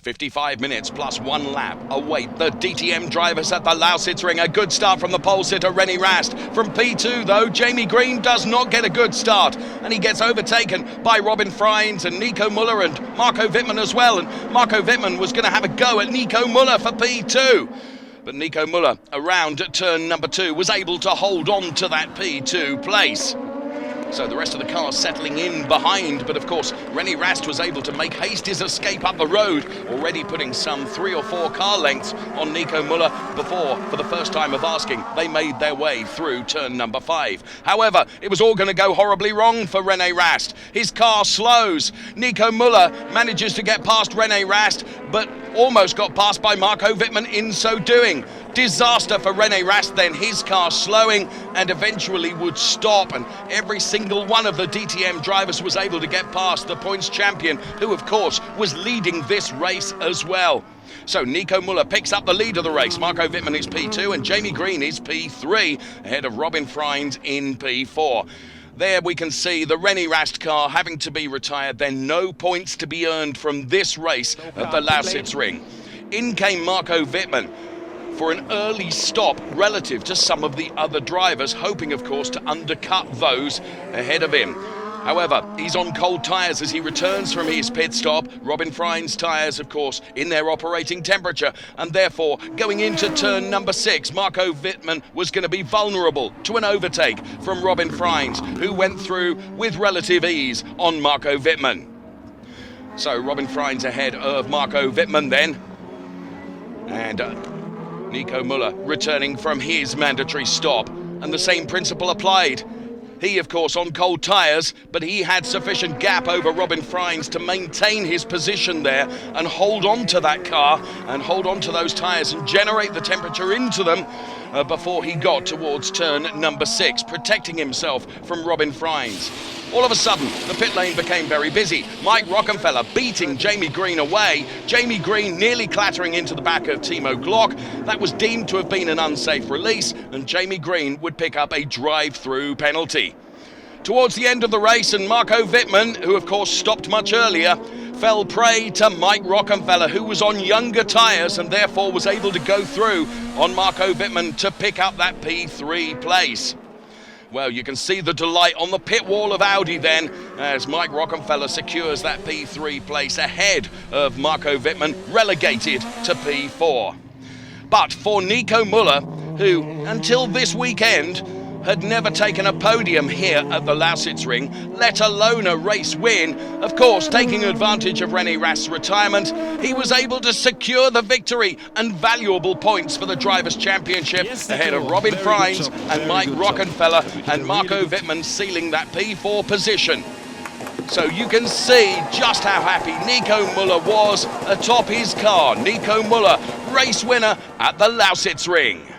55 minutes plus 1 lap await the DTM drivers at the Lausitzring. A good start from the pole sitter René Rast. From P2 though, Jamie Green does not get a good start and he gets overtaken by Robin Freins and Nico Muller and Marco Wittmann as well. And Marco Wittmann was going to have a go at Nico Muller for P2. But Nico Muller, around at turn number 2, was able to hold on to that P2 place. So the rest of the cars settling in behind, but of course René Rast was able to make haste his escape up the road, already putting some 3 or 4 car lengths on Nico Muller before, for the first time of asking, they made their way through turn number 5. However, it was all going to go horribly wrong for René Rast. His car slows. Nico Muller manages to get past René Rast, but almost got passed by Marco Wittmann in so doing. Disaster for René Rast then, his car slowing and eventually would stop, and every single one of the DTM drivers was able to get past the points champion, who of course was leading this race as well. So Nico Muller picks up the lead of the race. Marco Wittmann is P2 and Jamie Green is P3, ahead of Robin Freins in P4. There we can see the René Rast car having to be retired, then no points to be earned from this race at the Lausitzring. In came Marco Wittmann for an early stop relative to some of the other drivers, hoping of course to undercut those ahead of him. However, he's on cold tyres as he returns from his pit stop. Robin Freins' tyres, of course, in their operating temperature, and therefore, going into turn number 6, Marco Wittmann was going to be vulnerable to an overtake from Robin Freins, who went through with relative ease on Marco Wittmann. So Robin Freins ahead of Marco Wittmann then, and Nico Muller returning from his mandatory stop, and the same principle applied. He, of course, on cold tyres, but he had sufficient gap over Robin Freins to maintain his position there and hold on to that car and hold on to those tyres and generate the temperature into them before he got towards turn number 6, protecting himself from Robin Freins. All of a sudden, the pit lane became very busy. Mike Rockenfeller beating Jamie Green away. Jamie Green nearly clattering into the back of Timo Glock. That was deemed to have been an unsafe release, and Jamie Green would pick up a drive-through penalty. Towards the end of the race, and Marco Wittmann, who of course stopped much earlier, fell prey to Mike Rockenfeller, who was on younger tyres and therefore was able to go through on Marco Wittmann to pick up that P3 place. Well, you can see the delight on the pit wall of Audi then, as Mike Rockenfeller secures that P3 place ahead of Marco Wittmann, relegated to P4. But for Nico Muller, who until this weekend had never taken a podium here at the Lausitzring, let alone a race win, of course taking advantage of René Rast's retirement, he was able to secure the victory and valuable points for the Drivers' Championship, ahead of Robin Freins and Mike Rockenfeller, and Marco Wittmann sealing that P4 position. So you can see just how happy Nico Muller was atop his car. Nico Muller, race winner at the Lausitzring.